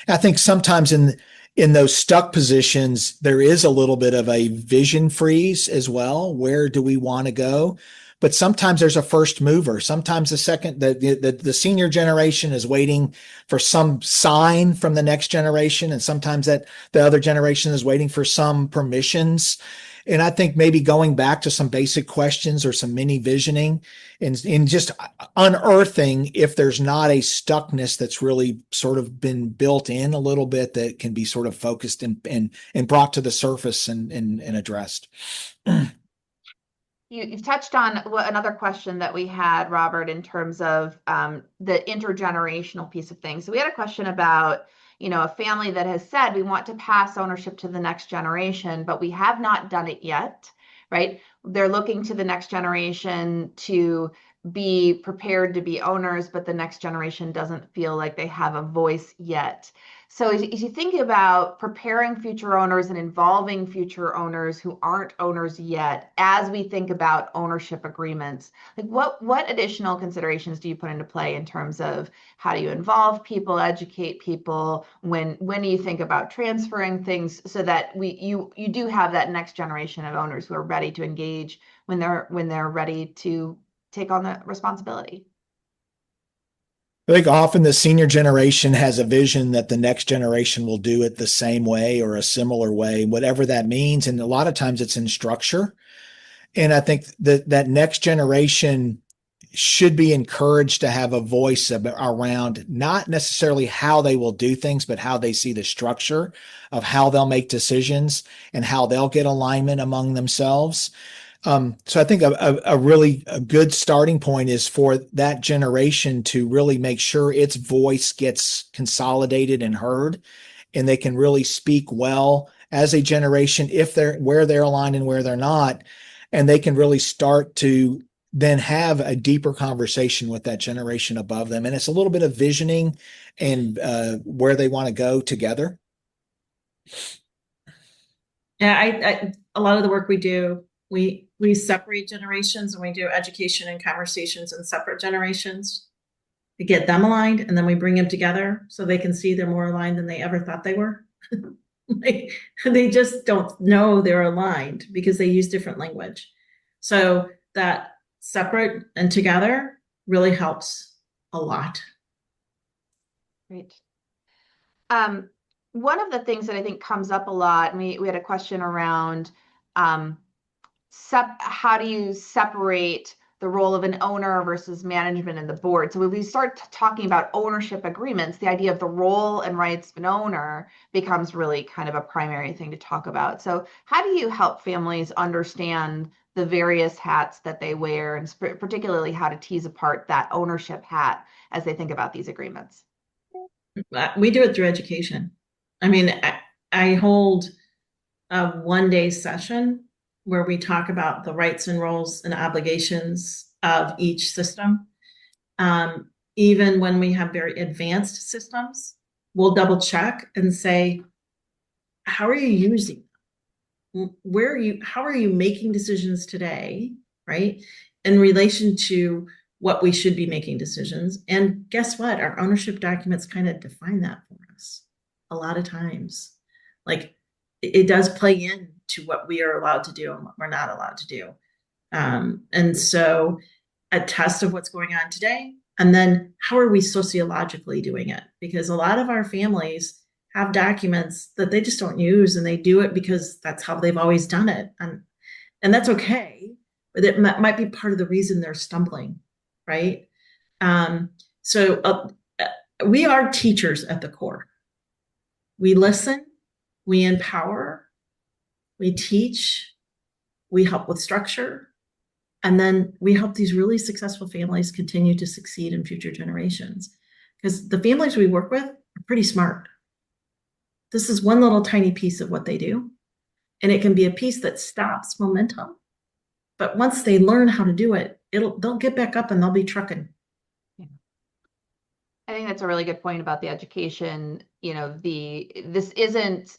And I think sometimes in those stuck positions, there is a little bit of a vision freeze as well. Where do we want to go? but sometimes there's a first mover. Sometimes the senior generation is waiting for some sign from the next generation, and sometimes that the other generation is waiting for some permissions. And I think maybe going back to some basic questions or some mini visioning and just unearthing if there's not a stuckness that's really sort of been built in a little bit that can be sort of focused and brought to the surface and addressed. You've touched on another question that we had, Robert, in terms of the intergenerational piece of things. So we had a question about, a family that has said we want to pass ownership to the next generation, but we have not done it yet, right? They're looking to the next generation to be prepared to be owners, but the next generation doesn't feel like they have a voice yet. So as you think about preparing future owners and involving future owners who aren't owners yet, as we think about ownership agreements, like what additional considerations do you put into play in terms of how do you involve people, educate people, when do you think about transferring things so that you do have that next generation of owners who are ready to engage when they're ready to take on that responsibility? I think often the senior generation has a vision that the next generation will do it the same way or a similar way, whatever that means. And a lot of times it's in structure. And I think that next generation should be encouraged to have a voice around not necessarily how they will do things, but how they see the structure of how they'll make decisions and how they'll get alignment among themselves. So I think a good starting point is for that generation to really make sure its voice gets consolidated and heard, and they can really speak well as a generation where they're aligned and where they're not, and they can really start to then have a deeper conversation with that generation above them. And it's a little bit of visioning and where they want to go together. Yeah, a lot of the work we do, we separate generations, and we do education and conversations in separate generations to get them aligned, and then we bring them together so they can see they're more aligned than they ever thought they were. They just don't know they're aligned because they use different language. So that separate and together really helps a lot. Great. One of the things that I think comes up a lot, and we had a question around how do you separate the role of an owner versus management and the board? So when we start talking about ownership agreements, the idea of the role and rights of an owner becomes really kind of a primary thing to talk about. So how do you help families understand the various hats that they wear, and particularly how to tease apart that ownership hat as they think about these agreements? We do it through education. I mean, I hold a one-day session where we talk about the rights and roles and obligations of each system. Even when we have very advanced systems, we'll double check and say, how are you using them? How are you making decisions today, right? In relation to what we should be making decisions. And guess what? Our ownership documents kind of define that for us a lot of times. Like, it does play into what we are allowed to do and what we're not allowed to do. And so a test of what's going on today, and then how are we sociologically doing it? Because a lot of our families have documents that they just don't use, and they do it because that's how they've always done it. And that's okay, but it might be part of the reason they're stumbling, right? So we are teachers at the core. We listen, we empower, we teach, we help with structure, and then we help these really successful families continue to succeed in future generations. Because the families we work with are pretty smart. This is one little tiny piece of what they do, and it can be a piece that stops momentum. But once they learn how to do it, they'll get back up and they'll be trucking. I think that's a really good point about the education. This isn't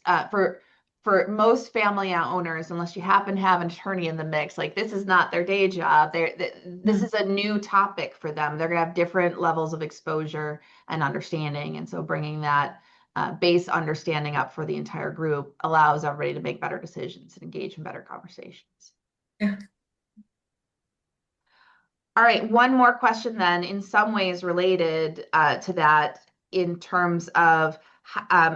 for most family owners, unless you happen to have an attorney in the mix, like this is not their day job. This is a new topic for them. They're gonna have different levels of exposure and understanding. And so bringing that base understanding up for the entire group allows everybody to make better decisions and engage in better conversations. Yeah. All right, one more question then, in some ways related to that, in terms of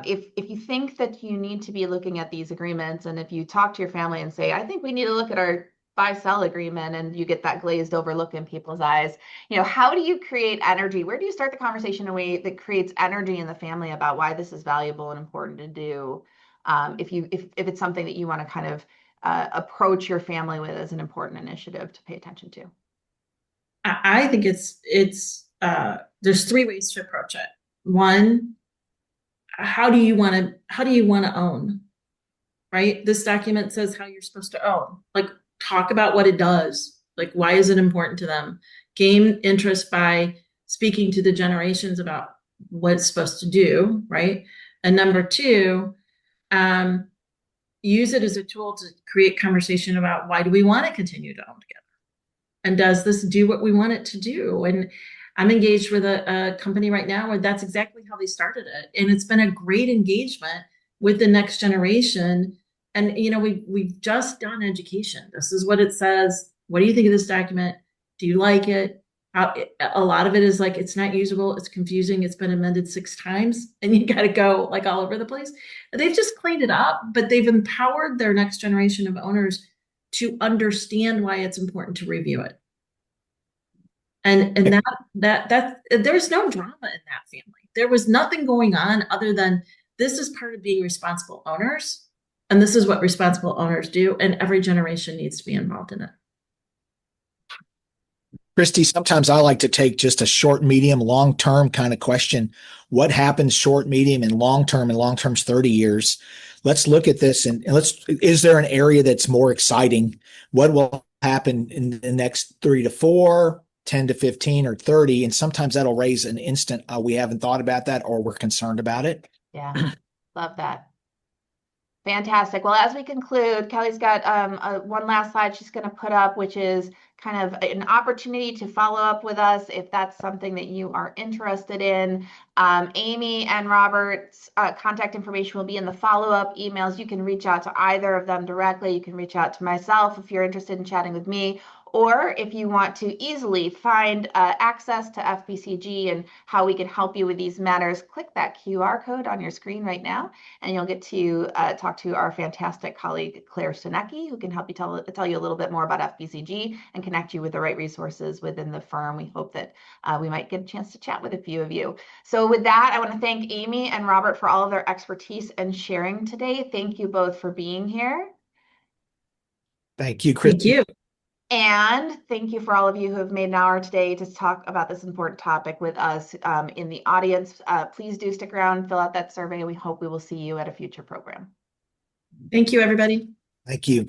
if you think that you need to be looking at these agreements, and if you talk to your family and say, I think we need to look at our buy-sell agreement, and you get that glazed over look in people's eyes, how do you create energy? Where do you start the conversation in a way that creates energy in the family about why this is valuable and important to do? If it's something that you want to kind of approach your family with as an important initiative to pay attention to. I think there's three ways to approach it. One, how do you want to own, right? This document says how you're supposed to own. Like, talk about what it does. Like, why is it important to them? Gain interest by speaking to the generations about what it's supposed to do, right? And number two, use it as a tool to create conversation about why do we want to continue to own together? And does this do what we want it to do? And I'm engaged with a company right now where that's exactly how they started it. And it's been a great engagement with the next generation. And, we've just done education. This is what it says. What do you think of this document? Do you like it? A lot of it is like, it's not usable. It's confusing. It's been amended 6 times and you got to go like all over the place. They've just cleaned it up, but they've empowered their next generation of owners to understand why it's important to review it. And that there's no drama in that family. There was nothing going on other than this is part of being responsible owners. And this is what responsible owners do. And every generation needs to be involved in it. Kristi, sometimes I like to take just a short, medium, long-term kind of question. What happens short, medium, and long-term? And long-term's 30 years. Let's look at this and is there an area that's more exciting? What will happen in the next 3 to 4, 10 to 15, or 30? And sometimes that'll raise an instant, we haven't thought about that, or we're concerned about it. Yeah, love that. Fantastic. Well, as we conclude, Kelly's got one last slide she's going to put up, which is kind of an opportunity to follow up with us if that's something that you are interested in. Amy and Robert's contact information will be in the follow-up emails. You can reach out to either of them directly. You can reach out to myself if you're interested in chatting with me, or if you want to easily find access to FBCG and how we can help you with these matters, click that QR code on your screen right now, and you'll get to talk to our fantastic colleague, Claire Stonecki, who can help you tell you a little bit more about FBCG and connect you with the right resources within the firm. We hope that we might get a chance to chat with a few of you. So with that, I want to thank Amy and Robert for all of their expertise and sharing today. Thank you both for being here. Thank you, Kristi. Thank you. And thank you for all of you who have made an hour today to talk about this important topic with us in the audience. Please do stick around, fill out that survey. We hope we will see you at a future program. Thank you, everybody. Thank you.